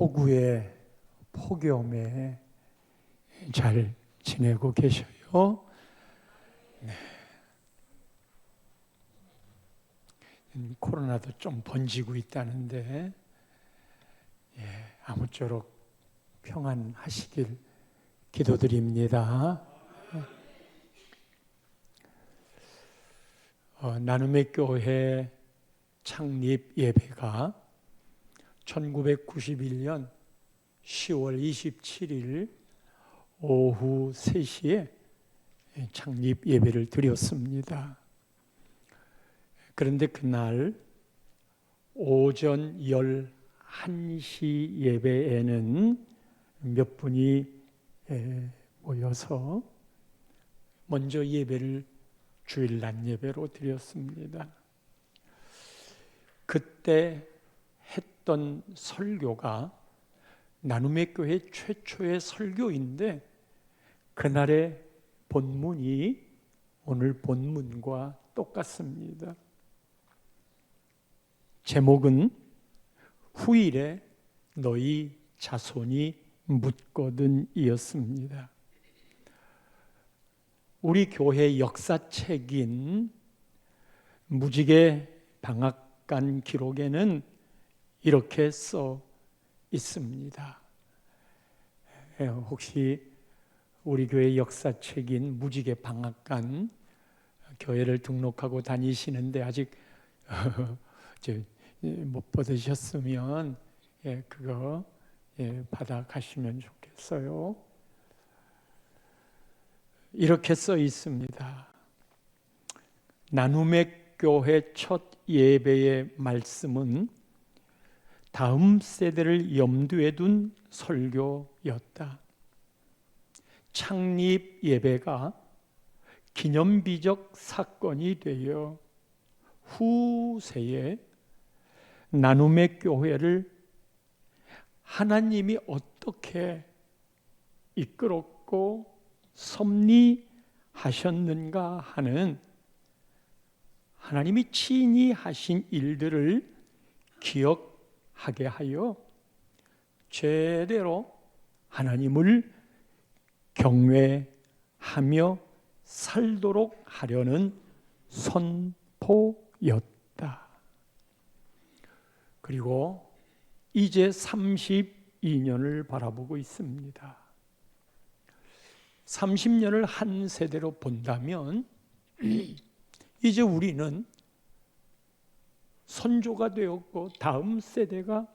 폭우에 폭염에 잘 지내고 계셔요? 네. 코로나도 좀 번지고 있다는데 아무쪼록 평안하시길 기도드립니다. 나눔의 교회 창립 예배가 1991년 10월 27일 오후 3시에 창립 예배를 드렸습니다. 그런데 그날 오전 11시 예배에는 몇 분이 모여서 먼저 예배를 주일 낮 예배로 드렸습니다. 그때 했던 설교가 나눔의 교회 최초의 설교인데 그날의 본문이 오늘 본문과 똑같습니다. 제목은 후일에 너희 자손이 묻거든 이었습니다. 우리 교회 역사책인 무지개 방학간 기록에는 이렇게 써 있습니다. 혹시 우리 교회 역사책인 무지개 방학간 교회를 등록하고 다니시는데 아직 못 받으셨으면 그거 받아 가시면 좋겠어요. 이렇게 써 있습니다. 나눔의 교회 첫 예배의 말씀은 다음 세대를 염두에 둔 설교였다. 창립 예배가 기념비적 사건이 되어 후세에 나눔의 교회를 하나님이 어떻게 이끌었고 섭리하셨는가 하는 하나님이 친히 하신 일들을 기억하게 하여 제대로 하나님을 경외하며 살도록 하려는 선포였다. 그리고 이제 32년을 바라보고 있습니다. 30년을 한 세대로 본다면 이제 우리는 선조가 되었고 다음 세대가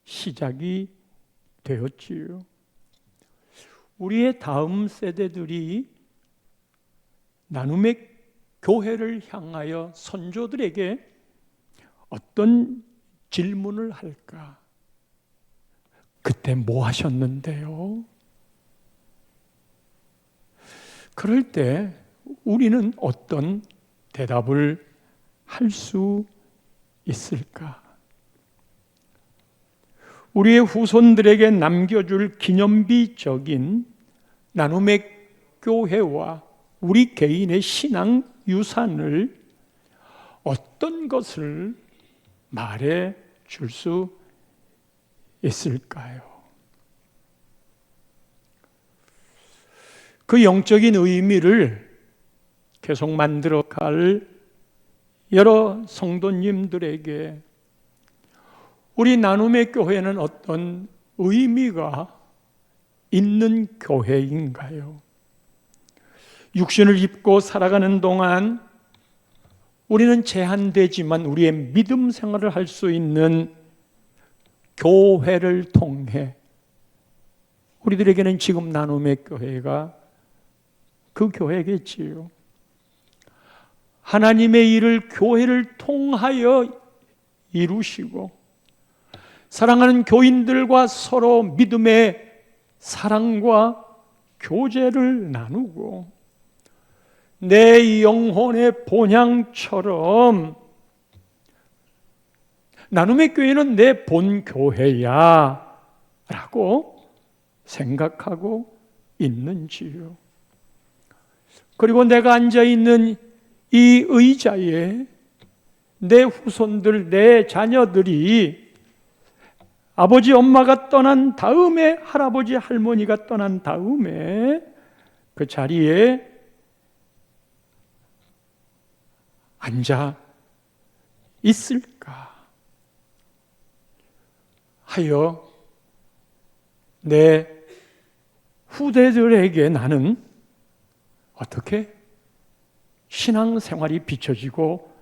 시작이 되었지요. 우리의 다음 세대들이 나눔의 교회를 향하여 선조들에게 어떤 질문을 할까? 그때 뭐 하셨는데요? 그럴 때 우리는 어떤 대답을 할 수 있을까? 우리의 후손들에게 남겨줄 기념비적인 나눔의 교회와 우리 개인의 신앙 유산을 어떤 것을 말해 줄 수 있을까요? 그 영적인 의미를 계속 만들어갈 여러 성도님들에게 우리 나눔의 교회는 어떤 의미가 있는 교회인가요? 육신을 입고 살아가는 동안 우리는 제한되지만 우리의 믿음 생활을 할 수 있는 교회를 통해 우리들에게는 지금 나눔의 교회가 그 교회겠지요. 하나님의 일을 교회를 통하여 이루시고 사랑하는 교인들과 서로 믿음의 사랑과 교제를 나누고 내 영혼의 본향처럼 나눔의 교회는 내 본교회야 라고 생각하고 있는지요. 그리고 내가 앉아있는 이 의자에 내 후손들, 내 자녀들이 아버지 엄마가 떠난 다음에, 할아버지 할머니가 떠난 다음에 그 자리에 앉아 있을까 하여 내 후대들에게 나는 어떻게 신앙생활이 비춰지고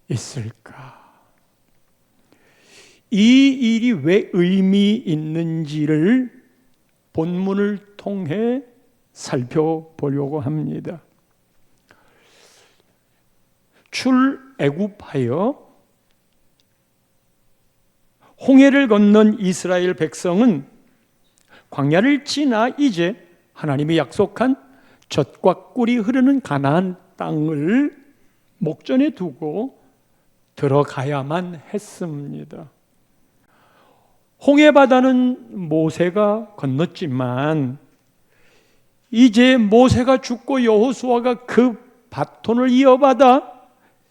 있을까? 이 일이 왜 의미 있는지를 본문을 통해 살펴보려고 합니다. 출애굽하여 홍해를 건넌 이스라엘 백성은 광야를 지나 이제 하나님이 약속한 젖과 꿀이 흐르는 가나안 땅을 목전에 두고 들어가야만 했습니다. 홍해바다는 모세가 건넜지만 이제 모세가 죽고 여호수아가 그 바톤을 이어받아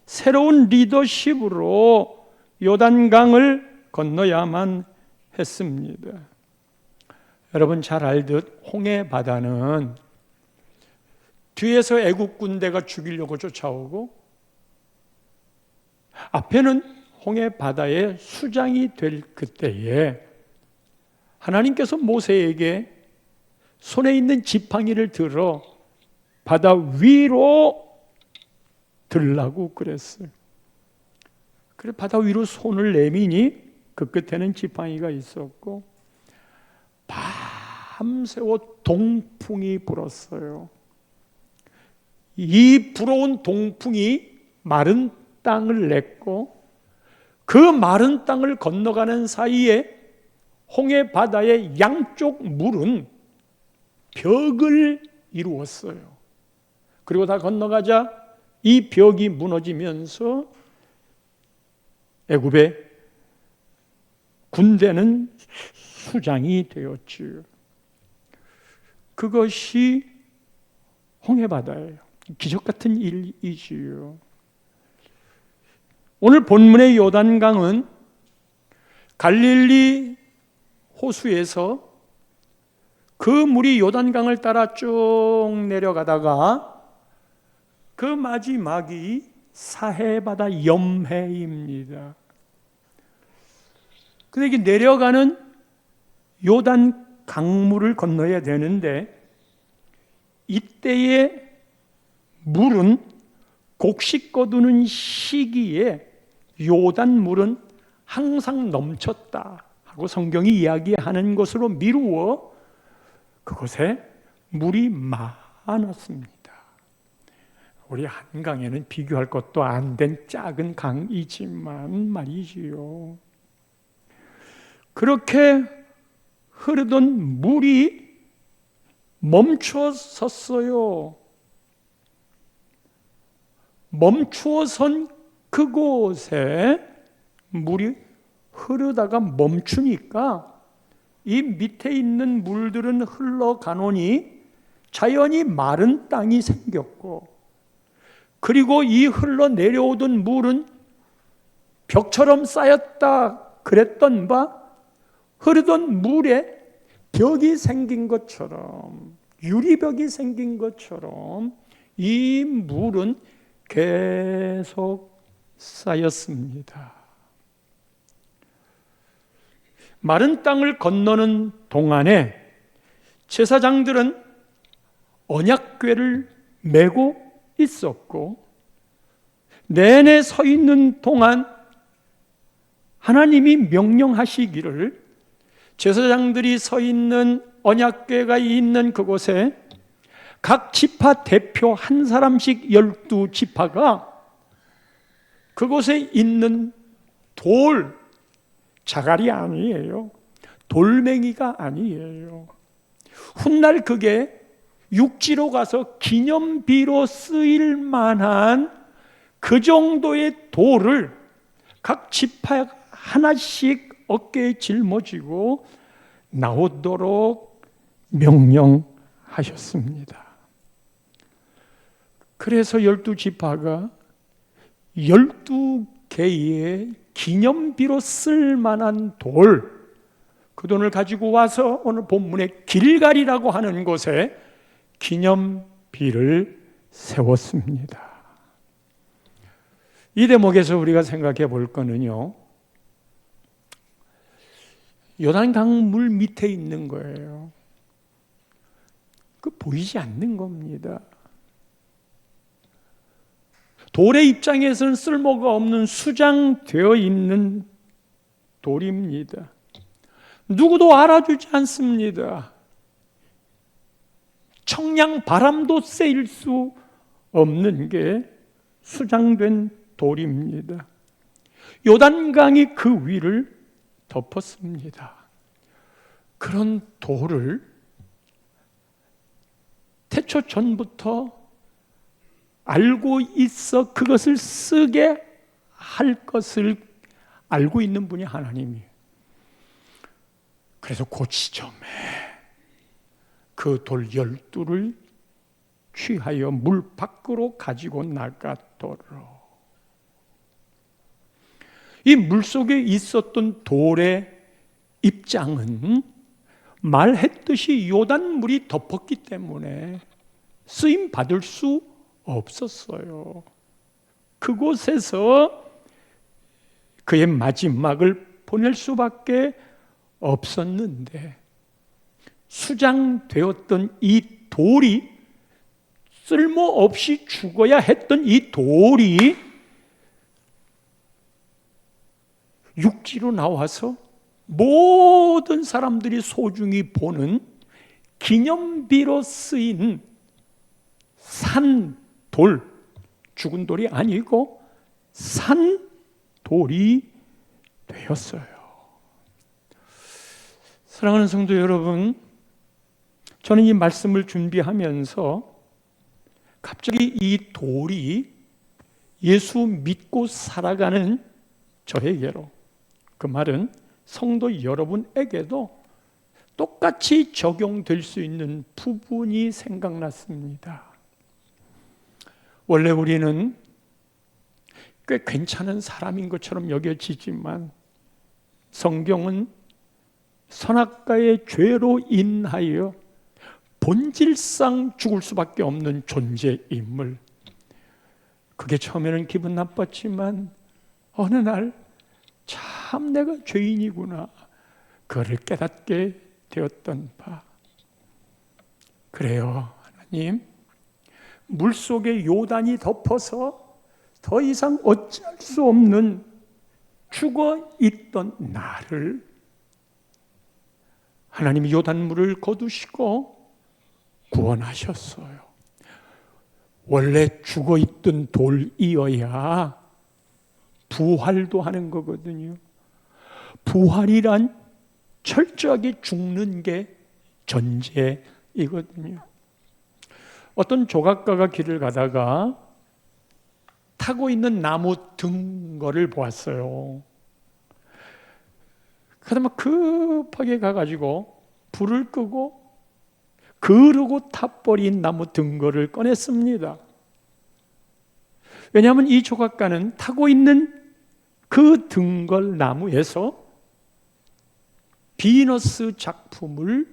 새로운 리더십으로 요단강을 건너야만 했습니다. 여러분 잘 알듯 홍해바다는 뒤에서 애국 군대가 죽이려고 쫓아오고 앞에는 홍해바다의 수장이 될 그때에 하나님께서 모세에게 손에 있는 지팡이를 들어 바다 위로 들라고 그랬어요. 그래 바다 위로 손을 내미니 그 끝에는 지팡이가 있었고 밤새워 동풍이 불었어요. 이 불어온 동풍이 마른 땅을 냈고 그 마른 땅을 건너가는 사이에 홍해 바다의 양쪽 물은 벽을 이루었어요. 그리고 다 건너가자 이 벽이 무너지면서 애굽의 군대는 수장이 되었지요. 그것이 홍해 바다예요. 기적 같은 일이지요. 오늘 본문의 요단강은 갈릴리 호수에서 그 물이 요단강을 따라 쭉 내려가다가 그 마지막이 사해바다 염해입니다. 근데 이게 내려가는 요단 강물을 건너야 되는데 이때의 물은 곡식 거두는 시기에 요단 물은 항상 넘쳤다 하고 성경이 이야기하는 것으로 미루어 그곳에 물이 많았습니다. 우리 한강에는 비교할 것도 안 된 작은 강이지만 말이지요. 그렇게 흐르던 물이 멈추어 섰어요. 멈추어 선 그곳에 물이 흐르다가 멈추니까 이 밑에 있는 물들은 흘러가노니 자연히 마른 땅이 생겼고 그리고 이 흘러내려오던 물은 벽처럼 쌓였다 그랬던 바 흐르던 물에 벽이 생긴 것처럼 유리벽이 생긴 것처럼 이 물은 계속 쌓였습니다. 마른 땅을 건너는 동안에 제사장들은 언약궤를 메고 있었고 내내 서 있는 동안 하나님이 명령하시기를 제사장들이 서 있는 언약궤가 있는 그곳에 각 지파 대표 한 사람씩 12지파가 그곳에 있는 돌, 자갈이 아니에요. 돌멩이가 아니에요. 훗날 그게 육지로 가서 기념비로 쓰일 만한 그 정도의 돌을 각 지파 하나씩 어깨에 짊어지고 나오도록 명령하셨습니다. 그래서 12지파가 12개의 기념비로 쓸 만한 돌, 그 돈을 가지고 와서 오늘 본문의 길갈이라고 하는 곳에 기념비를 세웠습니다. 이 대목에서 우리가 생각해 볼 거는요, 요단강 물 밑에 있는 거예요. 그 보이지 않는 겁니다. 돌의 입장에서는 쓸모가 없는 수장되어 있는 돌입니다. 누구도 알아주지 않습니다. 청량 바람도 쐬일 수 없는 게 수장된 돌입니다. 요단강이 그 위를 덮었습니다. 그런 돌을 태초 전부터 알고 있어 그것을 쓰게 할 것을 알고 있는 분이 하나님이에요. 그래서 그 지점에 그 돌 12를 취하여 물 밖으로 가지고 나가도록, 이 물속에 있었던 돌의 입장은 말했듯이 요단물이 덮었기 때문에 쓰임 받을 수 없었어요. 그곳에서 그의 마지막을 보낼 수밖에 없었는데, 수장되었던 이 돌이, 쓸모없이 죽어야 했던 이 돌이 육지로 나와서 모든 사람들이 소중히 보는 기념비로 쓰인 산돌, 죽은 돌이 아니고 산돌이 되었어요. 사랑하는 성도 여러분, 저는 이 말씀을 준비하면서 갑자기 이 돌이 예수 믿고 살아가는 저에게로, 그 말은 성도 여러분에게도 똑같이 적용될 수 있는 부분이 생각났습니다. 원래 우리는 꽤 괜찮은 사람인 것처럼 여겨지지만 성경은 선악과의 죄로 인하여 본질상 죽을 수밖에 없는 존재임을, 그게 처음에는 기분 나빴지만 어느 날 참 내가 죄인이구나, 그거를 깨닫게 되었던 바. 그래요, 하나님, 물속에 요단이 덮어서 더 이상 어찌할 수 없는 죽어 있던 나를 하나님이 요단물을 거두시고 구원하셨어요. 원래 죽어 있던 돌이어야 부활도 하는 거거든요. 부활이란 철저하게 죽는 게 전제이거든요. 어떤 조각가가 길을 가다가 타고 있는 나무 등거를 보았어요. 그러다 급하게 가가지고 불을 끄고 그러고 타버린 나무 등거를 꺼냈습니다. 왜냐하면 이 조각가는 타고 있는 그 등걸 나무에서 비너스 작품을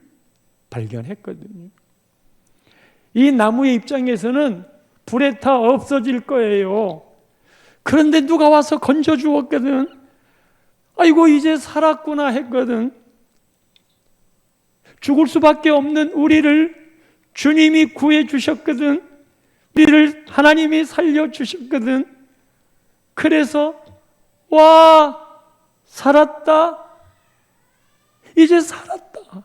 발견했거든요. 이 나무의 입장에서는 불에 타 없어질 거예요. 그런데 누가 와서 건져 주었거든. 아이고, 이제 살았구나 했거든. 죽을 수밖에 없는 우리를 주님이 구해 주셨거든. 우리를 하나님이 살려 주셨거든. 그래서 와, 살았다. 이제 살았다.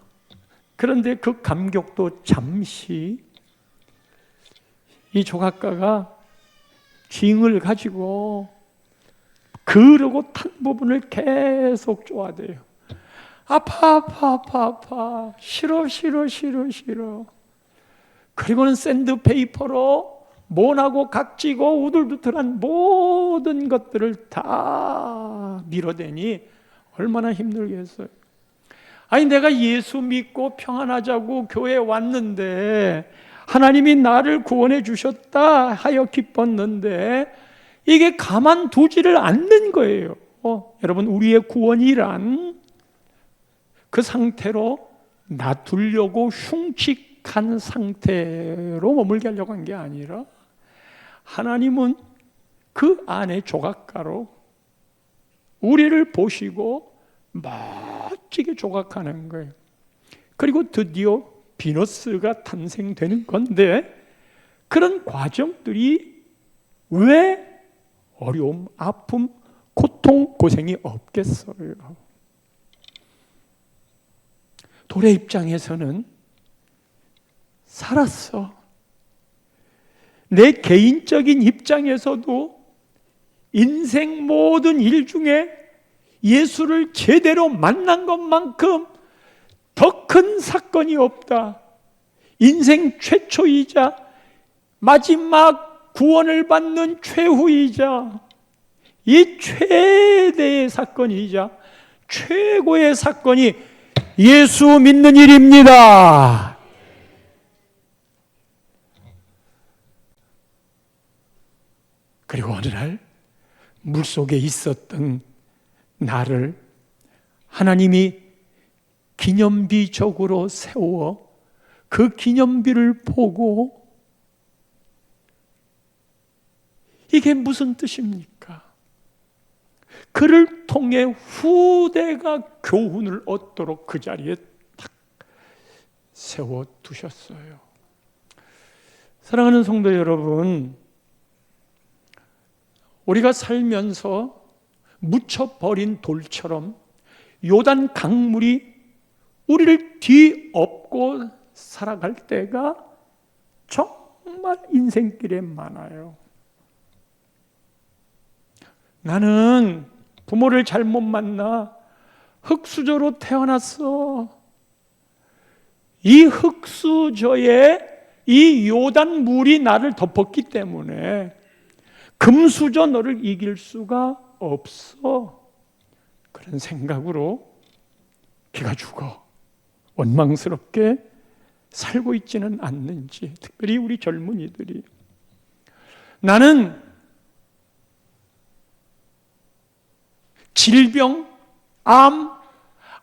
그런데 그 감격도 잠시, 이 조각가가 징을 가지고 그러고 탄 부분을 계속 쪼아대요. 아파. 싫어. 그리고는 샌드페이퍼로 모나고 각지고 우둘두둘한 모든 것들을 다 밀어대니 얼마나 힘들겠어요. 아니, 내가 예수 믿고 평안하자고 교회에 왔는데 하나님이 나를 구원해 주셨다 하여 기뻤는데 이게 가만두지를 않는 거예요. 여러분, 우리의 구원이란 그 상태로 놔두려고 흉측한 상태로 머물게 하려고 한 게 아니라 하나님은 그 안에 조각가로 우리를 보시고 멋지게 조각하는 거예요. 그리고 드디어 비너스가 탄생되는 건데, 그런 과정들이 왜 어려움, 아픔, 고통, 고생이 없겠어요? 돌의 입장에서는 살았어. 내 개인적인 입장에서도 인생 모든 일 중에 예수를 제대로 만난 것만큼 더 큰 사건이 없다. 인생 최초이자 마지막 구원을 받는 최후이자 이 최대의 사건이자 최고의 사건이 예수 믿는 일입니다. 그리고 어느 날 물속에 있었던 나를 하나님이 기념비적으로 세워 그 기념비를 보고 이게 무슨 뜻입니까? 그를 통해 후대가 교훈을 얻도록 그 자리에 딱 세워두셨어요. 사랑하는 성도 여러분, 우리가 살면서 묻혀버린 돌처럼 요단 강물이 우리를 뒤엎고 살아갈 때가 정말 인생길에 많아요. 나는 부모를 잘못 만나 흙수저로 태어났어. 이 흙수저에 이 요단 물이 나를 덮었기 때문에 금수저 너를 이길 수가 없어. 그런 생각으로 기가 죽어 원망스럽게 살고 있지는 않는지, 특별히 우리 젊은이들이. 나는 질병, 암,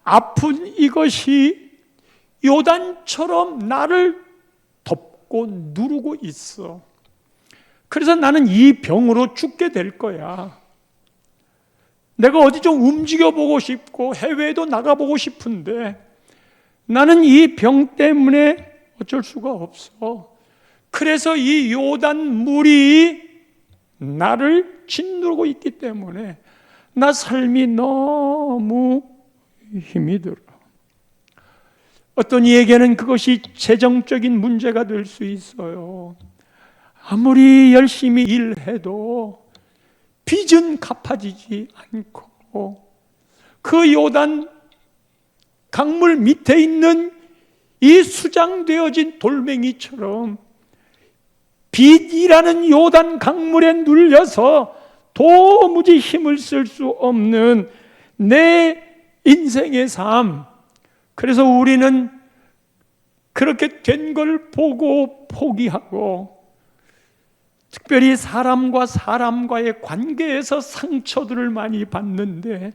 아픈 이것이 요단처럼 나를 덮고 누르고 있어. 그래서 나는 이 병으로 죽게 될 거야. 내가 어디 좀 움직여보고 싶고 해외에도 나가보고 싶은데 나는 이 병 때문에 어쩔 수가 없어. 그래서 이 요단 물이 나를 짓누르고 있기 때문에 나 삶이 너무 힘이 들어. 어떤 이에게는 그것이 재정적인 문제가 될 수 있어요. 아무리 열심히 일해도 빚은 갚아지지 않고 그 요단 강물 밑에 있는 이 수장되어진 돌멩이처럼 빚이라는 요단 강물에 눌려서 도무지 힘을 쓸 수 없는 내 인생의 삶. 그래서 우리는 그렇게 된 걸 보고 포기하고, 특별히 사람과 사람과의 관계에서 상처들을 많이 받는데,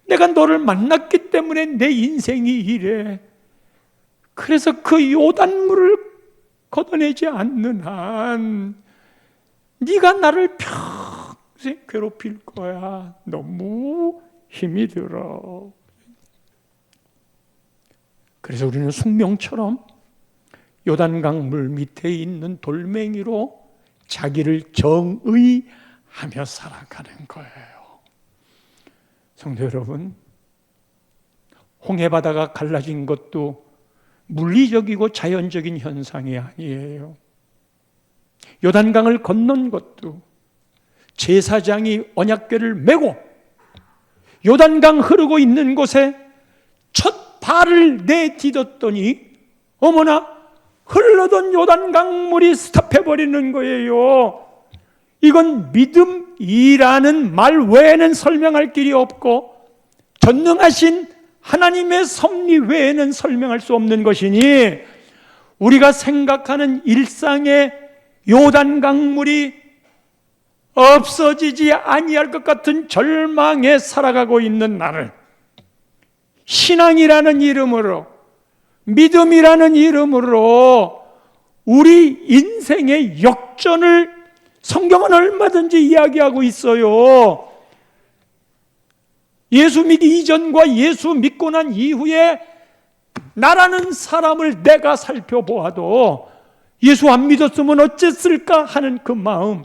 내가 너를 만났기 때문에 내 인생이 이래. 그래서 그 요단물을 걷어내지 않는 한 네가 나를 평생 괴롭힐 거야. 너무 힘이 들어. 그래서 우리는 숙명처럼 요단강물 밑에 있는 돌멩이로 자기를 정의하며 살아가는 거예요. 성도 여러분, 홍해바다가 갈라진 것도 물리적이고 자연적인 현상이 아니에요. 요단강을 건넌 것도 제사장이 언약궤를 메고 요단강 흐르고 있는 곳에 첫 발을 내딛었더니 어머나, 흘러던 요단강물이 스탑해버리는 거예요. 이건 믿음이라는 말 외에는 설명할 길이 없고 전능하신 하나님의 섭리 외에는 설명할 수 없는 것이니, 우리가 생각하는 일상의 요단강물이 없어지지 아니할 것 같은 절망에 살아가고 있는 나를 신앙이라는 이름으로, 믿음이라는 이름으로 우리 인생의 역전을 성경은 얼마든지 이야기하고 있어요. 예수 믿기 이전과 예수 믿고 난 이후에 나라는 사람을 내가 살펴보아도 예수 안 믿었으면 어쨌을까 하는 그 마음.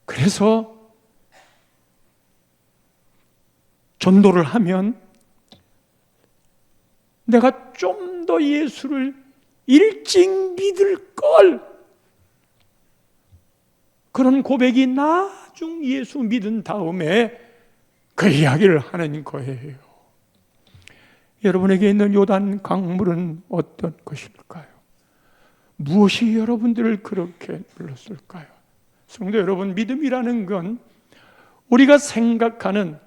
그래서 전도를 하면 내가 좀 더 예수를 일찍 믿을 걸, 그런 고백이 나중 예수 믿은 다음에 그 이야기를 하는 거예요. 여러분에게 있는 요단 강물은 어떤 것일까요? 무엇이 여러분들을 그렇게 불렀을까요? 성도 여러분, 믿음이라는 건 우리가 생각하는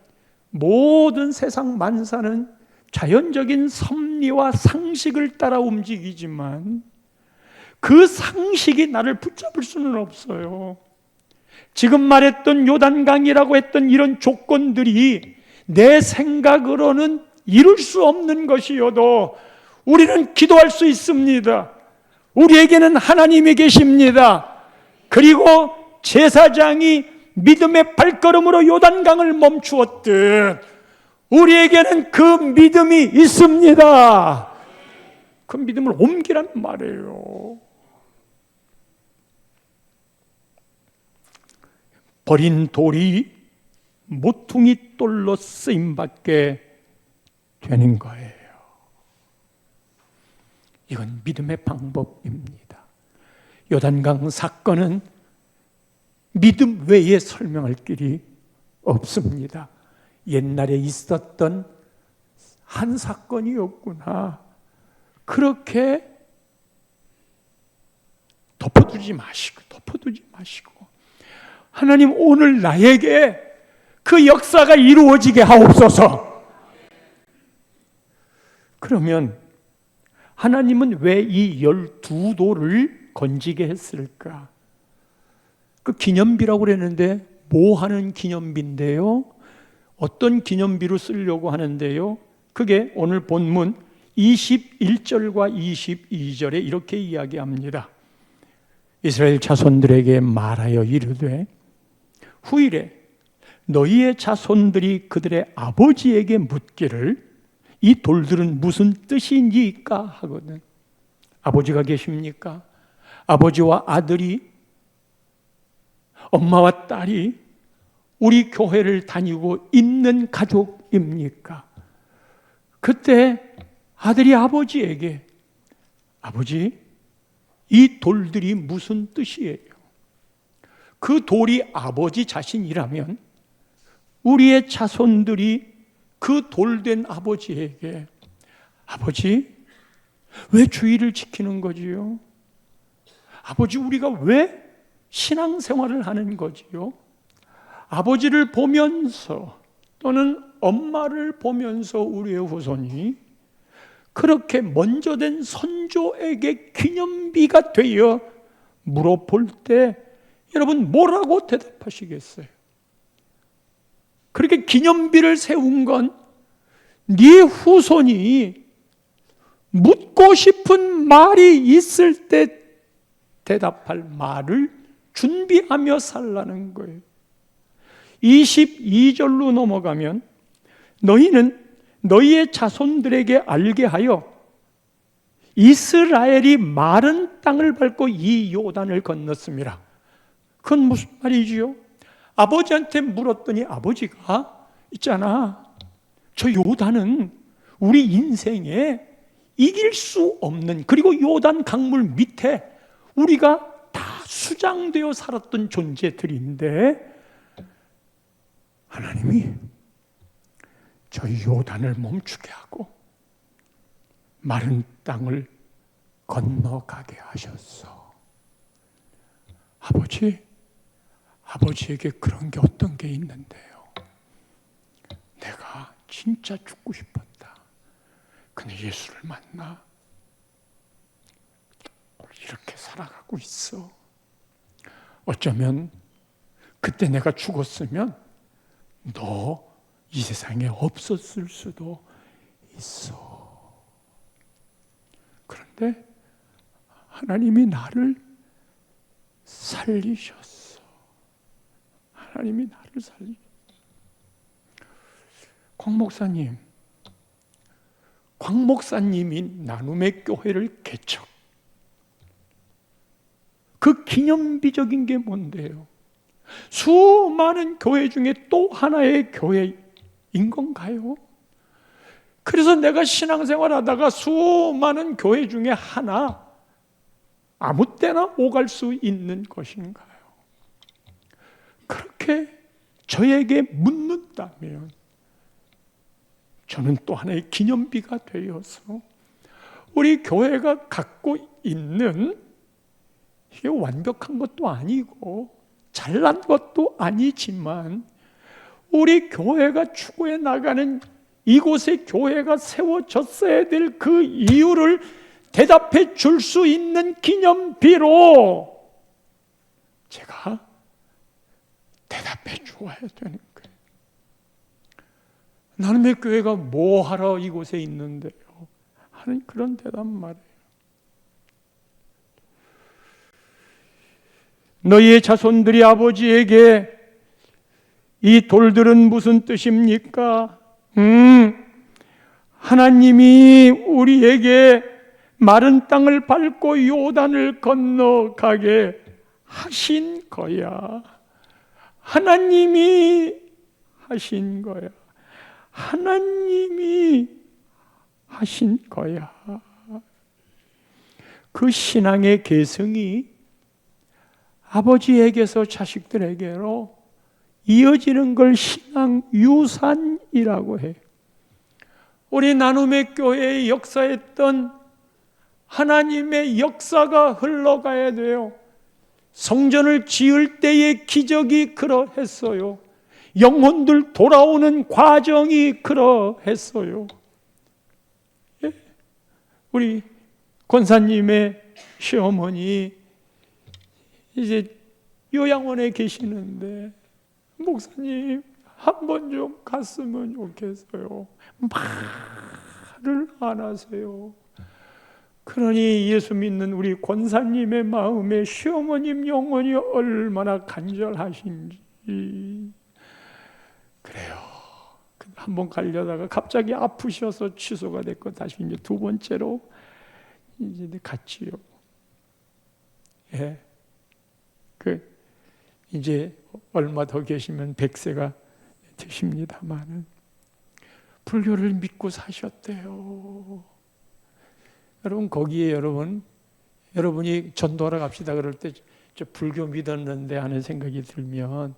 모든 세상 만사는 자연적인 섭리와 상식을 따라 움직이지만 그 상식이 나를 붙잡을 수는 없어요. 지금 말했던 요단강이라고 했던 이런 조건들이 내 생각으로는 이룰 수 없는 것이어도 우리는 기도할 수 있습니다. 우리에게는 하나님이 계십니다. 그리고 제사장이 믿음의 발걸음으로 요단강을 멈추었듯 우리에게는 그 믿음이 있습니다. 그 믿음을 옮기란 말이에요. 버린 돌이 모퉁이 돌로 쓰임받게 되는 거예요. 이건 믿음의 방법입니다. 요단강 사건은 믿음 외에 설명할 길이 없습니다. 옛날에 있었던 한 사건이었구나, 그렇게 덮어두지 마시고 하나님, 오늘 나에게 그 역사가 이루어지게 하옵소서. 그러면 하나님은 왜 이 12돌을 건지게 했을까? 그 기념비라고 그랬는데 뭐 하는 기념비인데요? 어떤 기념비로 쓰려고 하는데요? 그게 오늘 본문 21절과 22절에 이렇게 이야기합니다. 이스라엘 자손들에게 말하여 이르되 후일에 너희의 자손들이 그들의 아버지에게 묻기를 이 돌들은 무슨 뜻이니까 하거든. 아버지가 계십니까? 아버지와 아들이, 엄마와 딸이 우리 교회를 다니고 있는 가족입니까? 그때 아들이 아버지에게, 아버지, 이 돌들이 무슨 뜻이에요? 그 돌이 아버지 자신이라면 우리의 자손들이 그 돌된 아버지에게, 아버지, 왜 주의를 지키는 거지요? 아버지, 우리가 왜 신앙생활을 하는 거지요? 아버지를 보면서 또는 엄마를 보면서 우리의 후손이 그렇게 먼저 된 선조에게 기념비가 되어 물어볼 때 여러분 뭐라고 대답하시겠어요? 그렇게 기념비를 세운 건 네 후손이 묻고 싶은 말이 있을 때 대답할 말을 준비하며 살라는 거예요. 22절로 넘어가면 너희는 너희의 자손들에게 알게 하여 이스라엘이 마른 땅을 밟고 이 요단을 건넜습니다. 그건 무슨 말이지요? 아버지한테 물었더니 아버지가 있잖아, 저 요단은 우리 인생에 이길 수 없는, 그리고 요단 강물 밑에 우리가 다 수장되어 살았던 존재들인데 하나님이 저 요단을 멈추게 하고 마른 땅을 건너가게 하셨어. 아버지에게 그런 게 어떤 게 있는데요? 내가 진짜 죽고 싶었다. 근데 예수를 만나 이렇게 살아가고 있어. 어쩌면 그때 내가 죽었으면 너 이 세상에 없었을 수도 있어. 그런데 하나님이 나를 살리셨어. 하나님이 나를 살리셨어. 광 목사님이 나눔의 교회를 개척. 그 기념비적인 게 뭔데요? 수많은 교회 중에 또 하나의 교회인 건가요? 그래서 내가 신앙생활 하다가 수많은 교회 중에 하나, 아무 때나 오갈 수 있는 것인가요? 그렇게 저에게 묻는다면 저는 또 하나의 기념비가 되어서 우리 교회가 갖고 있는, 이게 완벽한 것도 아니고 잘난 것도 아니지만 우리 교회가 추구해 나가는, 이곳에 교회가 세워졌어야 될 그 이유를 대답해 줄 수 있는 기념비로 제가 대답해 주어야 되는 거예요. 나눔의 교회가 뭐 하러 이곳에 있는데요? 하는 그런 대답 말이에요. 너희의 자손들이 아버지에게 이 돌들은 무슨 뜻입니까? 하나님이 우리에게 마른 땅을 밟고 요단을 건너가게 하신 거야. 하나님이 하신 거야. 하나님이 하신 거야. 그 신앙의 계승이 아버지에게서 자식들에게로 이어지는 걸 신앙 유산이라고 해요. 우리 나눔의 교회의 역사했던 하나님의 역사가 흘러가야 돼요. 성전을 지을 때의 기적이 그러했어요. 영혼들 돌아오는 과정이 그러했어요. 예? 우리 권사님의 시어머니 이제 요양원에 계시는데, 목사님 한 번 좀 갔으면 좋겠어요. 말을 안 하세요. 그러니 예수 믿는 우리 권사님의 마음에 시어머님 영혼이 얼마나 간절하신지. 그래요. 한 번 가려다가 갑자기 아프셔서 취소가 됐고 다시 이제 두 번째로 이제 갔지요. 예. 이제 얼마 더 계시면 100세가 되십니다만 불교를 믿고 사셨대요. 여러분, 거기에 여러분이 전도하러 갑시다 그럴 때 저 불교 믿었는데 하는 생각이 들면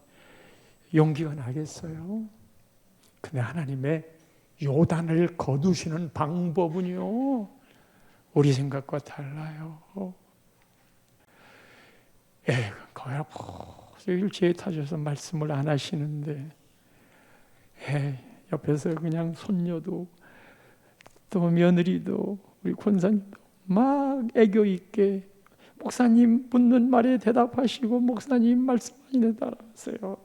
용기가 나겠어요? 근데 하나님의 요단을 거두시는 방법은요, 우리 생각과 달라요. 거야 일제에 타셔서 말씀을 안 하시는데, 옆에서 그냥 손녀도 또 며느리도 우리 권사님도 막 애교 있게 목사님 묻는 말에 대답하시고 목사님 말씀하시는 따라하세요.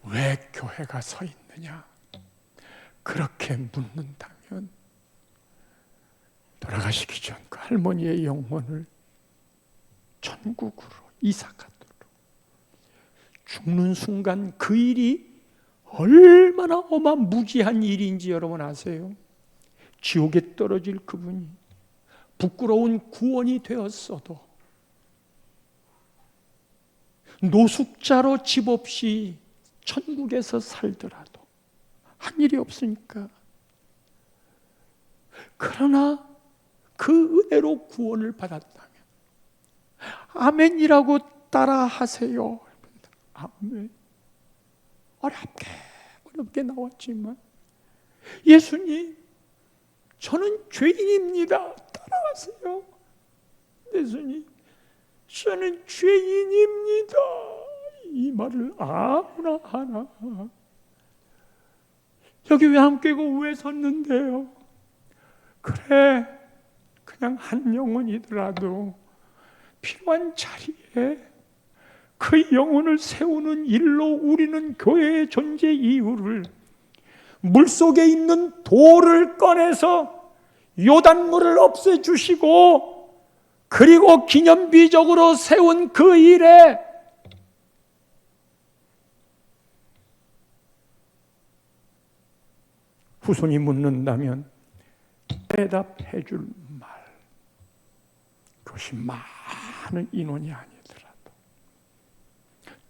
왜 교회가 서 있느냐? 그렇게 묻는다면 돌아가시기 전 그 할머니의 영혼을 천국으로 이삭하도록, 죽는 순간 그 일이 얼마나 어마무지한 일인지 여러분 아세요? 지옥에 떨어질 그분이 부끄러운 구원이 되었어도, 노숙자로 집 없이 천국에서 살더라도 한 일이 없으니까, 그러나 그 은혜로 구원을 받았다면 아멘이라고 따라 하세요. 아멘. 어렵게 나왔지만, 예수님 저는 죄인입니다, 따라하세요. 예수님 저는 죄인입니다, 이 말을 아무나 하나. 여기 왜 안 깨고 왜 섰는데요? 그래, 그냥 한 영혼이더라도 필요한 자리에 그 영혼을 세우는 일로 우리는 교회의 존재 이유를 물속에 있는 돌을 꺼내서 요단물을 없애주시고 그리고 기념비적으로 세운 그 일에 후손이 묻는다면 대답해 줄 말, 그것이 많은 인원이 아니더라도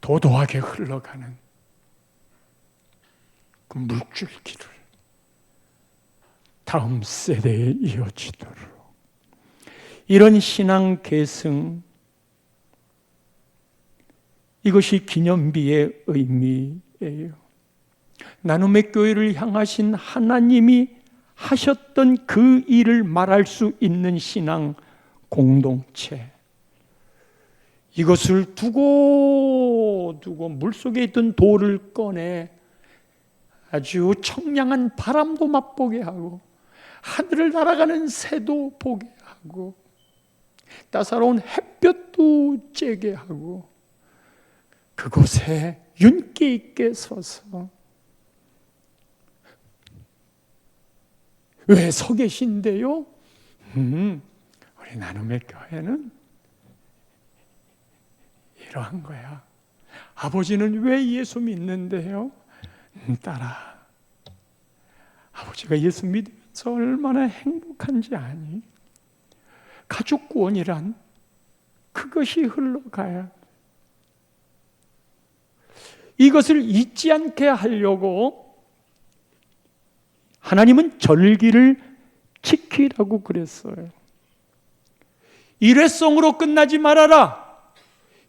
도도하게 흘러가는 그 물줄기를 다음 세대에 이어지도록, 이런 신앙 계승, 이것이 기념비의 의미예요. 나눔의 교회를 향하신 하나님이 하셨던 그 일을 말할 수 있는 신앙 공동체, 이것을 두고 물속에 있던 돌을 꺼내 아주 청량한 바람도 맛보게 하고 하늘을 날아가는 새도 보게 하고 따사로운 햇볕도 쬐게 하고 그곳에 윤기 있게 서서, 왜 서 계신데요? 우리 나눔의 교회는 이러한 거야. 아버지는 왜 예수 믿는데요? 딸아, 아버지가 예수 믿으면서 얼마나 행복한지 아니? 가족 구원이란 그것이 흘러가야 돼. 이것을 잊지 않게 하려고 하나님은 절기를 지키라고 그랬어요. 일회성으로 끝나지 말아라.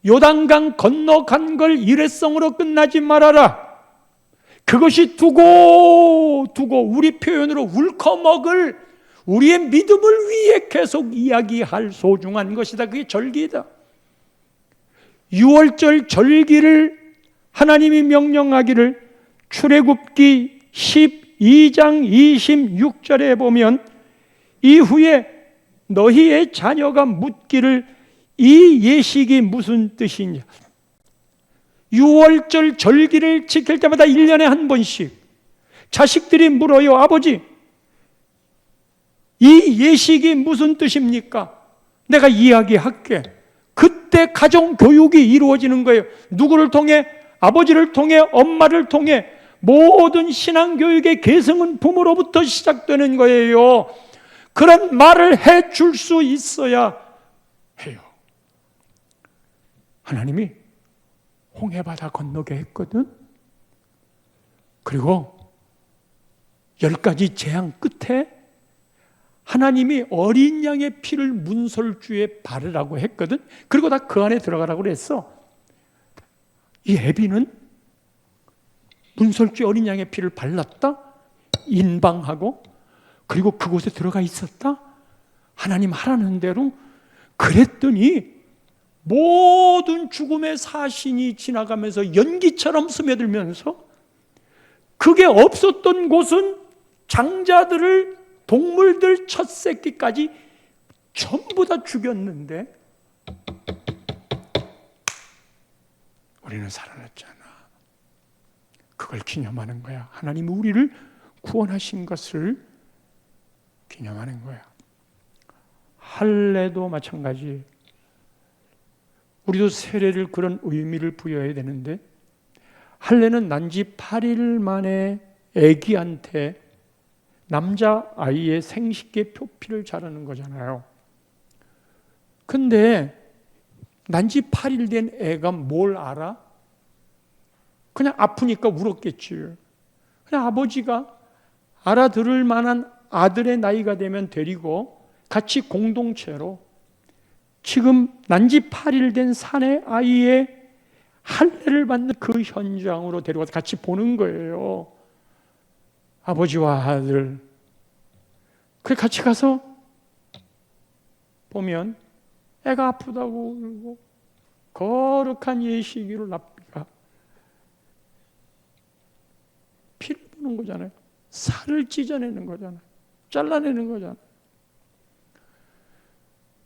요단강 건너간 걸 일회성으로 끝나지 말아라. 그것이 두고 우리 표현으로 울커먹을 우리의 믿음을 위해 계속 이야기할 소중한 것이다. 그게 절기다. 6월절 절기를 하나님이 명령하기를 출애굽기 12장 26절에 보면, 이후에 너희의 자녀가 묻기를 이 예식이 무슨 뜻이냐. 6월절 절기를 지킬 때마다 1년에 한 번씩 자식들이 물어요. 아버지, 이 예식이 무슨 뜻입니까? 내가 이야기할게. 그때 가정교육이 이루어지는 거예요. 누구를 통해? 아버지를 통해, 엄마를 통해. 모든 신앙교육의 계승은 부모로부터 시작되는 거예요. 그런 말을 해줄 수 있어야 해요. 하나님이 홍해바다 건너게 했거든. 그리고 10가지 재앙 끝에 하나님이 어린 양의 피를 문설주에 바르라고 했거든. 그리고 다 그 안에 들어가라고 그랬어. 이 애비는 문설주 어린 양의 피를 발랐다, 인방하고, 그리고 그곳에 들어가 있었다. 하나님 하라는 대로. 그랬더니 모든 죽음의 사신이 지나가면서 연기처럼 스며들면서, 그게 없었던 곳은 장자들을, 동물들 첫 새끼까지 전부 다 죽였는데 우리는 살아났잖아. 그걸 기념하는 거야. 하나님이 우리를 구원하신 것을 기념하는 거야. 할례도 마찬가지. 우리도 세례를 그런 의미를 부여해야 되는데, 할례는 난지 8일 만에 아기한테, 남자아이의 생식기 표피를 자르는 거잖아요. 근데 난지 8일 된 애가 뭘 알아? 그냥 아프니까 울었겠지. 그냥 아버지가 알아들을 만한 아들의 나이가 되면 데리고 같이 공동체로 지금 난지 8일 된 사내 아이의 할례를 받는 그 현장으로 데려가서 같이 보는 거예요. 아버지와 아들. 그래 같이 가서 보면 애가 아프다고 울고 거룩한 예식일로 납비가 피를 보는 거잖아요. 살을 찢어내는 거잖아요. 잘라내는 거잖아요.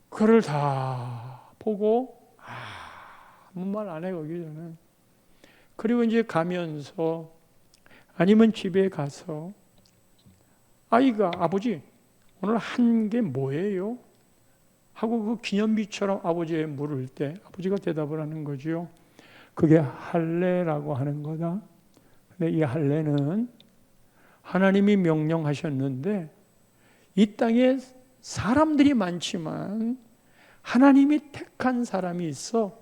그걸 다 보고 아무 말 안 해요, 거기 저는. 그리고 이제 가면서 아니면 집에 가서 아이가 아버지 오늘 한 게 뭐예요? 하고 그 기념비처럼 아버지에 물을 때 아버지가 대답을 하는 거죠. 그게 할례라고 하는 거다. 근데 이 할례는 하나님이 명령하셨는데 이 땅에 사람들이 많지만 하나님이 택한 사람이 있어.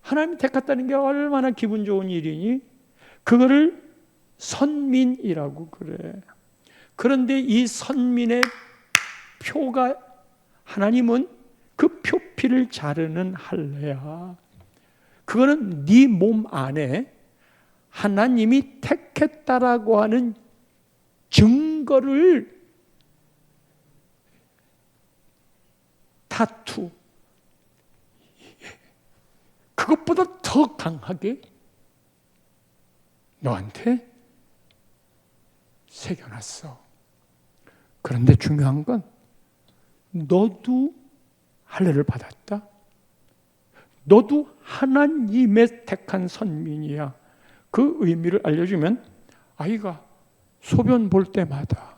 하나님이 택했다는 게 얼마나 기분 좋은 일이니? 그거를 선민이라고 그래. 그런데 이 선민의 표가 하나님은 그 표피를 자르는 할례야. 그거는 네 몸 안에 하나님이 택했다라고 하는 증거를 타투 그것보다 더 강하게 너한테 새겨놨어. 그런데 중요한 건 너도 할례를 받았다. 너도 하나님의 택한 선민이야. 그 의미를 알려주면 아이가 소변 볼 때마다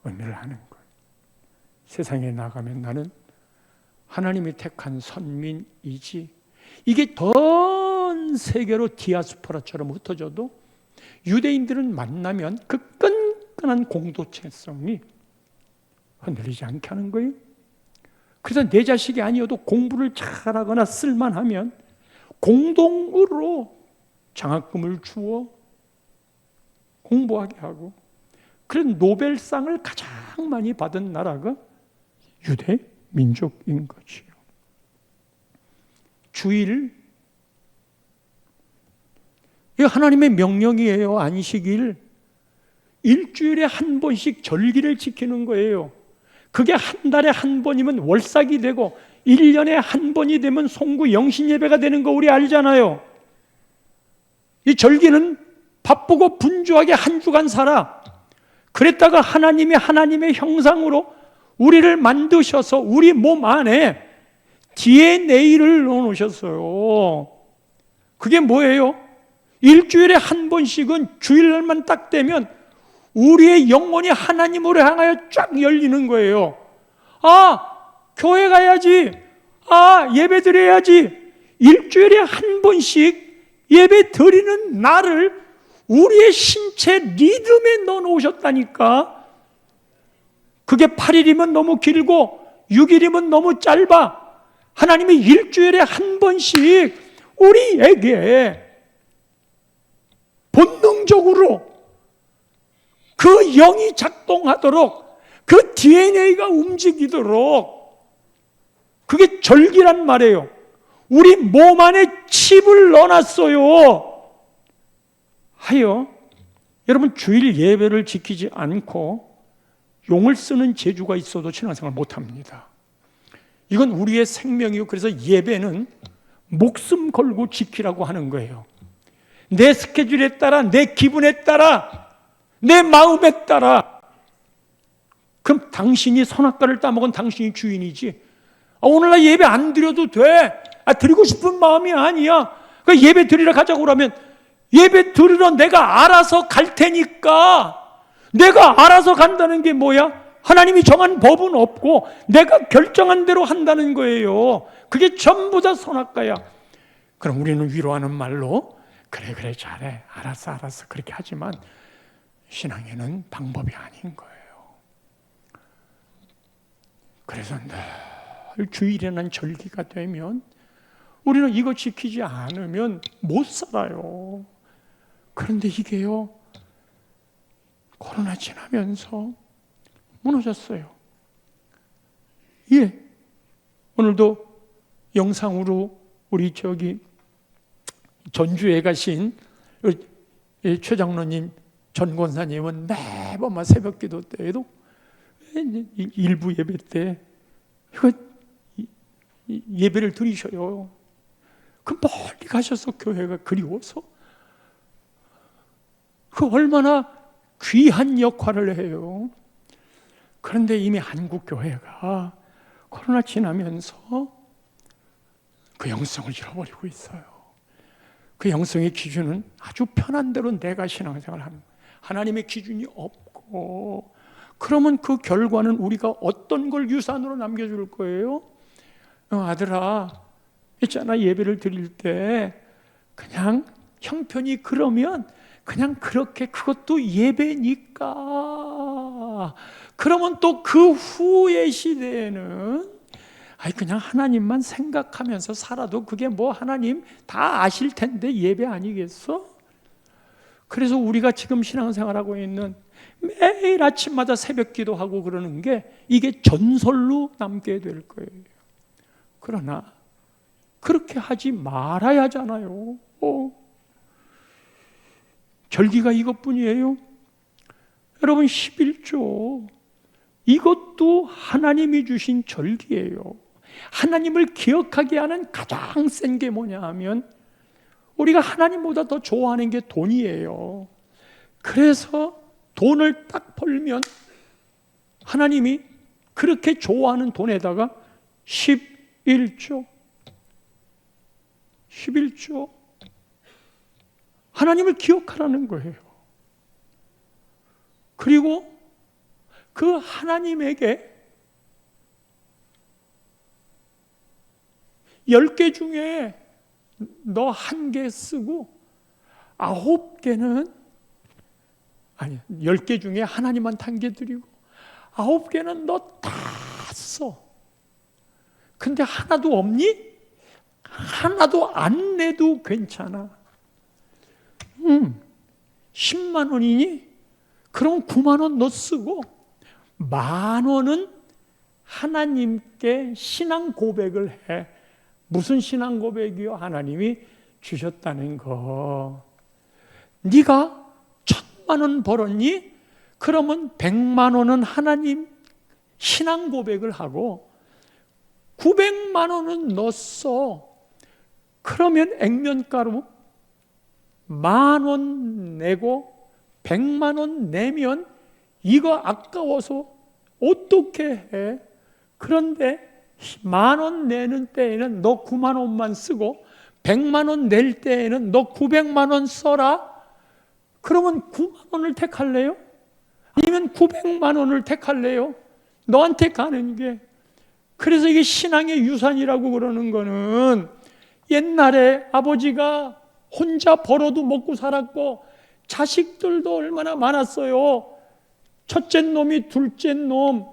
의미를 하는 거예요. 세상에 나가면 나는 하나님이 택한 선민이지. 이게 전 세계로 디아스포라처럼 흩어져도 유대인들은 만나면 그 끈끈한 공동체성이 흔들리지 않게 하는 거예요. 그래서 내 자식이 아니어도 공부를 잘하거나 쓸만하면 공동으로 장학금을 주어 공부하게 하고, 그런 노벨상을 가장 많이 받은 나라가 유대 민족인 거지요. 주일, 이거 하나님의 명령이에요. 안식일, 일주일에 한 번씩 절기를 지키는 거예요. 그게 한 달에 한 번이면 월삭이 되고 1년에 한 번이 되면 송구 영신 예배가 되는 거 우리 알잖아요. 이 절기는 바쁘고 분주하게 한 주간 살아. 그랬다가 하나님이 하나님의 형상으로 우리를 만드셔서 우리 몸 안에 DNA를 넣어놓으셨어요. 그게 뭐예요? 일주일에 한 번씩은 주일날만 딱 되면 우리의 영혼이 하나님으로 향하여 쫙 열리는 거예요. 아, 교회 가야지. 아, 예배 드려야지. 일주일에 한 번씩 예배 드리는 날을 우리의 신체 리듬에 넣어놓으셨다니까. 그게 8일이면 너무 길고 6일이면 너무 짧아. 하나님이 일주일에 한 번씩 우리에게 본능적으로 그 영이 작동하도록, 그 DNA가 움직이도록, 그게 절기란 말이에요. 우리 몸 안에 칩을 넣어놨어요. 하여 여러분, 주일 예배를 지키지 않고 용을 쓰는 재주가 있어도 신앙생활 못합니다. 이건 우리의 생명이고, 그래서 예배는 목숨 걸고 지키라고 하는 거예요. 내 스케줄에 따라, 내 기분에 따라, 내 마음에 따라. 그럼 당신이 선악과를 따먹은 당신이 주인이지. 오늘날 예배 안 드려도 돼. 드리고 싶은 마음이 아니야. 그러니까 예배 드리러 가자고 그러면 예배 드리러 내가 알아서 갈 테니까. 내가 알아서 간다는 게 뭐야? 하나님이 정한 법은 없고 내가 결정한 대로 한다는 거예요. 그게 전부 다 선악과야. 그럼 우리는 위로하는 말로 그래 잘해, 알았어 그렇게 하지만 신앙에는 방법이 아닌 거예요. 그래서 늘 주일에는 절기가 되면 우리는 이거 지키지 않으면 못 살아요. 그런데 이게요, 코로나 지나면서 무너졌어요. 예, 오늘도 영상으로 우리 전주에 가신 최 장로님, 전 권사님은 매번 새벽 기도 때에도 일부 예배 때 이거 예배를 드리셔요. 그 멀리 가셔서 교회가 그리워서 그 얼마나 귀한 역할을 해요. 그런데 이미 한국 교회가 코로나 지나면서 그 영성을 잃어버리고 있어요. 그 영성의 기준은 아주 편한 대로 내가 신앙생활을 하는 거예요. 하나님의 기준이 없고, 그러면 그 결과는 우리가 어떤 걸 유산으로 남겨줄 거예요? 아들아, 있잖아, 예배를 드릴 때 그냥 형편이 그러면 그냥 그렇게, 그것도 예배니까. 그러면 또 그 후의 시대에는 그냥 하나님만 생각하면서 살아도 그게 뭐 하나님 다 아실 텐데 예배 아니겠어? 그래서 우리가 지금 신앙생활하고 있는 매일 아침마다 새벽 기도하고 그러는 게 이게 전설로 남게 될 거예요. 그러나 그렇게 하지 말아야 하잖아요. 절기가 이것뿐이에요. 여러분, 11조 이것도 하나님이 주신 절기예요. 하나님을 기억하게 하는 가장 센 게 뭐냐 하면 우리가 하나님보다 더 좋아하는 게 돈이에요. 그래서 돈을 딱 벌면 하나님이 그렇게 좋아하는 돈에다가 11조 하나님을 기억하라는 거예요. 그리고 그 하나님에게 10개 중에 너 1개 쓰고 9개는 10개 중에 하나님한테 1개 드리고 9개는 너 다 써. 근데 하나도 없니? 하나도 안 내도 괜찮아. 10만 원이니? 그럼 9만 원 너 쓰고 10,000원은 하나님께 신앙 고백을 해. 무슨 신앙 고백이요? 하나님이 주셨다는 거. 네가 1,000만 원 벌었니? 그러면 100만 원은 하나님 신앙 고백을 하고 900만 원은 너 써. 그러면 액면가로 10,000원 내고 100만 원 내면 이거 아까워서 어떻게 해? 그런데 10,000원 내는 때에는 너 9만 원만 쓰고 100만 원 낼 때에는 너 900만 원 써라. 그러면 9만 원을 택할래요? 아니면 900만 원을 택할래요? 너한테 가는 게. 그래서 이게 신앙의 유산이라고 그러는 거는 옛날에 아버지가 혼자 벌어도 먹고 살았고 자식들도 얼마나 많았어요. 첫째 놈이 둘째 놈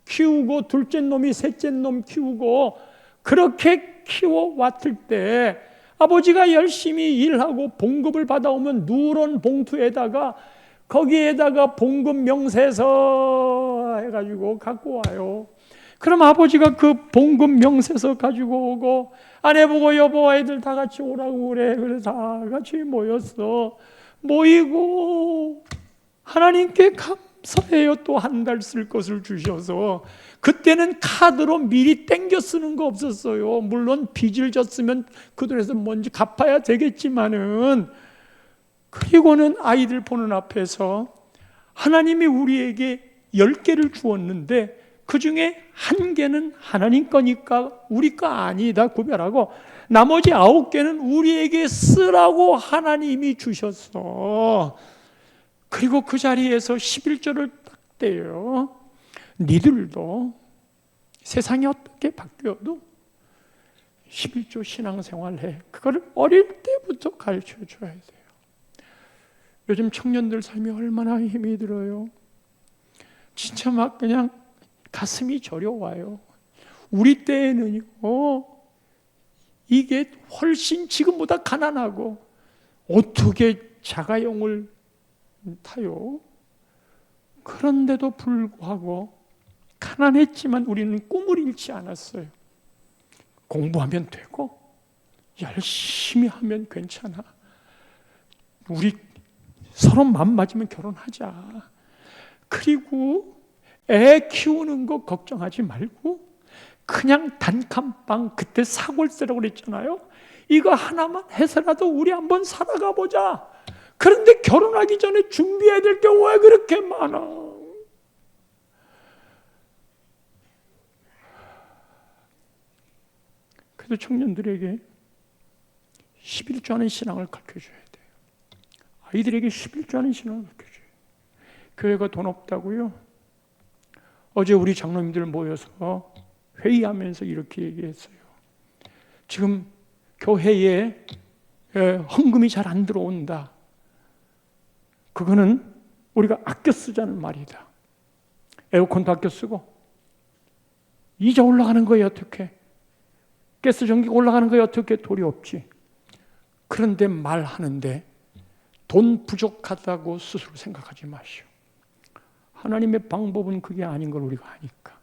키우고 둘째 놈이 셋째 놈 키우고 그렇게 키워왔을 때 아버지가 열심히 일하고 봉급을 받아오면 누런 봉투에다가 거기에다가 봉급 명세서 해가지고 갖고 와요. 그럼 아버지가 그 봉급 명세서 가지고 오고 아내 보고 여보 아이들 다 같이 오라고 그래. 그래서 다 같이 모이고 하나님께 감사해요. 또 한 달 쓸 것을 주셔서. 그때는 카드로 미리 땡겨 쓰는 거 없었어요. 물론 빚을 졌으면 그 돈에서 뭔지 갚아야 되겠지만은. 그리고는 아이들 보는 앞에서 하나님이 우리에게 10개를 주었는데 그 중에 1개는 하나님 거니까 우리 거 아니다 구별하고 나머지 9개는 우리에게 쓰라고 하나님이 주셨어. 그리고 그 자리에서 11절을 딱 떼요. 니들도 세상이 어떻게 바뀌어도 11조 신앙생활해. 그거를 어릴 때부터 가르쳐줘야 돼요. 요즘 청년들 삶이 얼마나 힘이 들어요. 진짜 막 그냥 가슴이 저려와요. 우리 때에는요, 이게 훨씬 지금보다 가난하고 어떻게 자가용을 타요? 그런데도 불구하고 가난했지만 우리는 꿈을 잃지 않았어요. 공부하면 되고 열심히 하면 괜찮아. 우리 서로 맘 맞으면 결혼하자. 그리고 애 키우는 거 걱정하지 말고 그냥 단칸방, 그때 사골세라고 그랬잖아요. 이거 하나만 해서라도 우리 한번 살아가 보자. 그런데 결혼하기 전에 준비해야 될 게 왜 그렇게 많아? 그래서 청년들에게 11조 하는 신앙을 가르쳐줘야 돼요. 아이들에게 11조 하는 신앙을 가르쳐줘야 돼요. 교회가 돈 없다고요? 어제 우리 장로님들 모여서 회의하면서 이렇게 얘기했어요. 지금 교회에 헌금이 잘 안 들어온다. 그거는 우리가 아껴 쓰자는 말이다. 에어컨도 아껴 쓰고 이자 올라가는 거에 어떻게, 가스 전기가 올라가는 거에 어떻게 돈이 없지. 그런데 말하는데 돈 부족하다고 스스로 생각하지 마시오. 하나님의 방법은 그게 아닌 걸 우리가 아니까.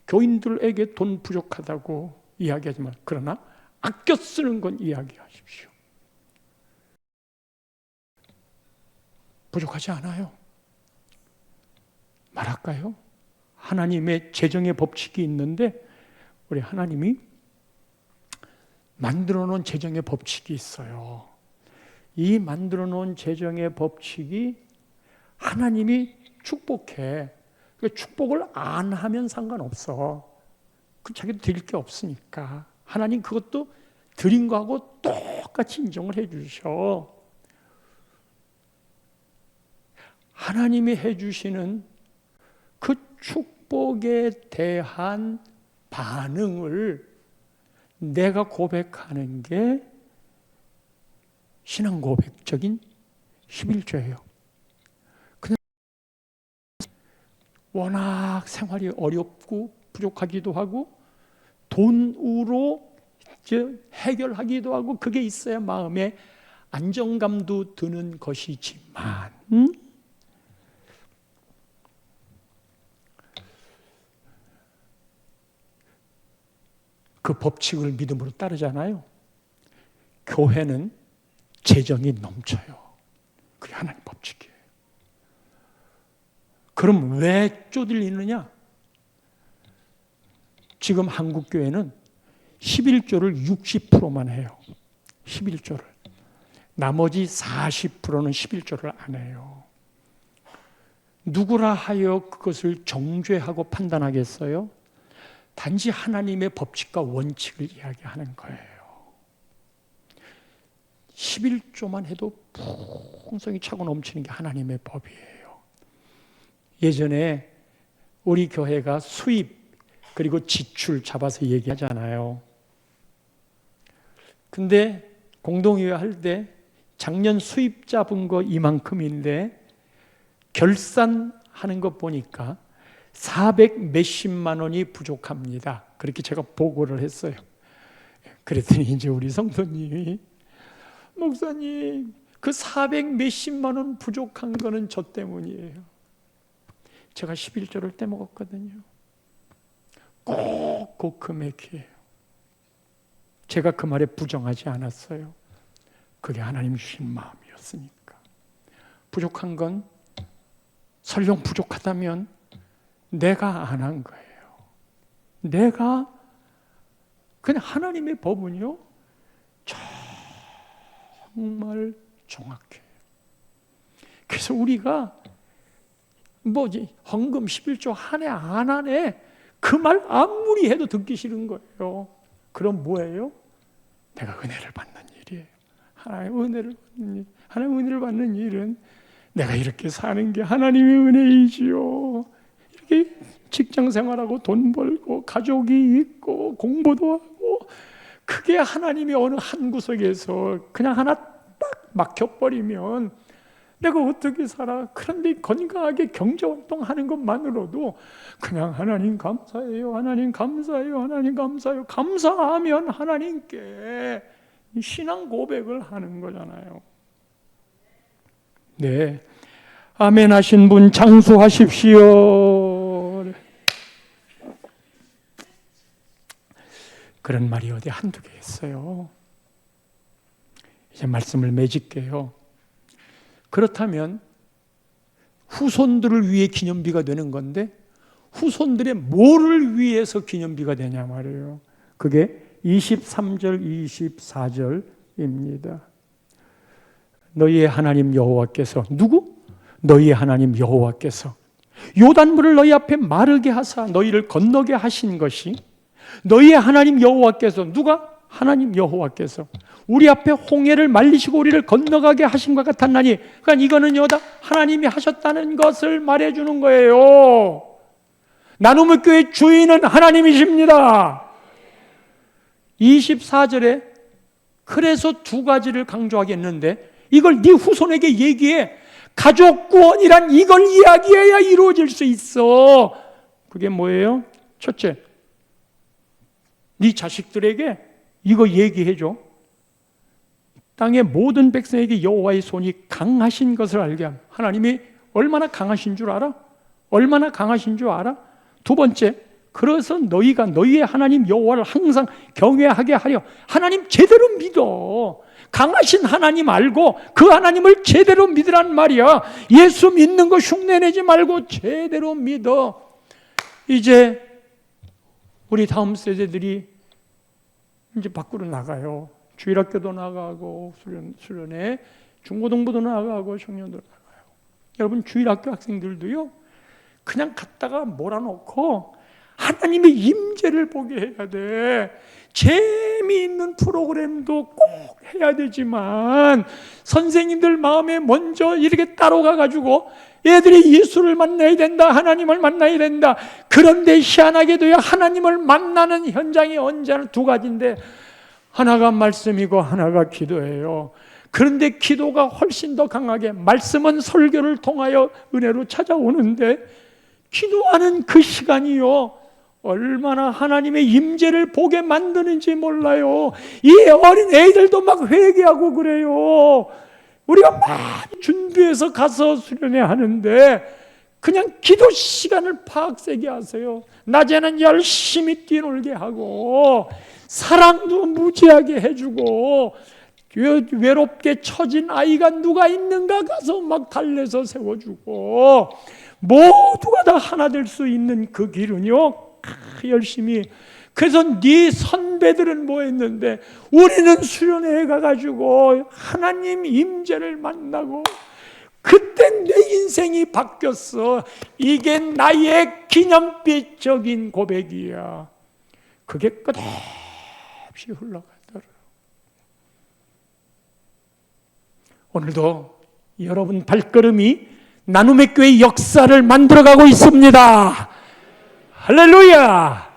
교인들에게 돈 부족하다고 이야기하지 마. 그러나 아껴 쓰는 건 이야기하십시오. 부족하지 않아요. 말할까요? 하나님의 재정의 법칙이 있는데 우리 하나님이 만들어 놓은 재정의 법칙이 있어요. 이 만들어 놓은 재정의 법칙이 하나님이 축복해. 축복을 안 하면 상관없어. 그 자기도 드릴 게 없으니까. 하나님 그것도 드린 거하고 똑같이 인정을 해 주셔. 하나님이 해 주시는 그 축복에 대한 반응을 내가 고백하는 게 신앙 고백적인 11조예요. 그냥 워낙 생활이 어렵고 부족하기도 하고 돈으로 해결하기도 하고 그게 있어야 마음에 안정감도 드는 것이지만 그 법칙을 믿음으로 따르잖아요. 교회는 재정이 넘쳐요. 그게 하나님 법칙이에요. 그럼 왜 쪼들리느냐? 지금 한국교회는 11조를 60%만 해요. 11조를. 나머지 40%는 11조를 안 해요. 누구라 하여 그것을 정죄하고 판단하겠어요? 단지 하나님의 법칙과 원칙을 이야기하는 거예요. 11조만 해도 풍성이 차고 넘치는 게 하나님의 법이에요. 예전에 우리 교회가 수입 그리고 지출 잡아서 얘기하잖아요. 근데 공동의회 할 때 작년 수입 잡은 거 이만큼인데 결산하는 거 보니까 400 몇십만 원이 부족합니다. 그렇게 제가 보고를 했어요. 그랬더니 이제 우리 성도님이 목사님 그 400 몇십만 원 부족한 거는 저 때문이에요. 제가 11조를 떼먹었거든요. 꼭 그 금액이에요. 제가 그 말에 부정하지 않았어요. 그게 하나님 주신 마음이었으니까. 부족한 건 설령 부족하다면 내가 안 한 거예요. 내가 그냥 하나님의 법은요 정말 정확해요. 그래서 우리가 뭐지 헌금 11조 하네 안 하네 그 말 아무리 해도 듣기 싫은 거예요. 그럼 뭐예요? 내가 은혜를 받는 일이에요. 하나님의 은혜를 받는 일. 하나님의 은혜를 받는 일은 내가 이렇게 사는 게 하나님의 은혜이지요. 이렇게 직장 생활하고 돈 벌고 가족이 있고 공부도 하고 그게 하나님이 어느 한 구석에서 그냥 하나 딱 막혀버리면 내가 어떻게 살아? 그런데 건강하게 경제활동하는 것만으로도 그냥 하나님 감사해요. 하나님 감사해요. 하나님 감사해요. 감사하면 하나님께 신앙 고백을 하는 거잖아요. 네, 아멘 하신 분 장수하십시오. 그런 말이 어디 한두 개 있어요. 이제 말씀을 맺을게요. 그렇다면 후손들을 위해 기념비가 되는 건데 후손들의 뭐를 위해서 기념비가 되냐 말이에요. 그게 23절, 24절입니다. 너희의 하나님 여호와께서 누구? 너희의 하나님 여호와께서 요단물을 너희 앞에 마르게 하사 너희를 건너게 하신 것이 너희의 하나님 여호와께서, 누가? 하나님 여호와께서 우리 앞에 홍해를 말리시고 우리를 건너가게 하신 것 같았나니, 그러니까 이거는요 다 하나님이 하셨다는 것을 말해주는 거예요. 나눔의 교회 주인은 하나님이십니다. 24절에 그래서 두 가지를 강조하겠는데, 이걸 네 후손에게 얘기해. 가족 구원이란 이걸 이야기해야 이루어질 수 있어. 그게 뭐예요? 첫째, 네 자식들에게 이거 얘기해줘. 땅의 모든 백성에게 여호와의 손이 강하신 것을 알게 합니다. 하나님이 얼마나 강하신 줄 알아? 얼마나 강하신 줄 알아? 두 번째, 그래서 너희가 너희의 하나님 여호와를 항상 경외하게 하려. 하나님 제대로 믿어. 강하신 하나님 알고 그 하나님을 제대로 믿으란 말이야. 예수 믿는 거 흉내내지 말고 제대로 믿어. 이제 우리 다음 세대들이 이제 밖으로 나가요. 주일학교도 나가고 수련회, 중고등부도 나가고 청년도 나가요. 여러분, 주일학교 학생들도요, 그냥 갔다가 몰아놓고 하나님의 임재를 보게 해야 돼. 재미있는 프로그램도 꼭 해야 되지만 선생님들 마음에 먼저 이렇게 따라가가지고 애들이 예수를 만나야 된다, 하나님을 만나야 된다. 그런데 희한하게도요, 하나님을 만나는 현장이 언제나 두 가지인데, 하나가 말씀이고 하나가 기도예요. 그런데 기도가 훨씬 더 강하게, 말씀은 설교를 통하여 은혜로 찾아오는데 기도하는 그 시간이요, 얼마나 하나님의 임재를 보게 만드는지 몰라요. 이 어린 애들도 막 회개하고 그래요. 우리가 많이 준비해서 가서 수련회 하는데 그냥 기도 시간을 팍세게 하세요. 낮에는 열심히 뛰놀게 하고 사랑도 무지하게 해주고, 외롭게 처진 아이가 누가 있는가 가서 막 달래서 세워주고, 모두가 다 하나 될 수 있는 그 길은요, 열심히. 그래서 네 선배들은 뭐 했는데, 우리는 수련회에 가가지고 하나님 임재를 만나고 그때 내 인생이 바뀌었어. 이게 나의 기념비적인 고백이야. 그게 끝없이 흘러가더라. 오늘도 여러분 발걸음이 나눔의 교회 역사를 만들어가고 있습니다. 할렐루야!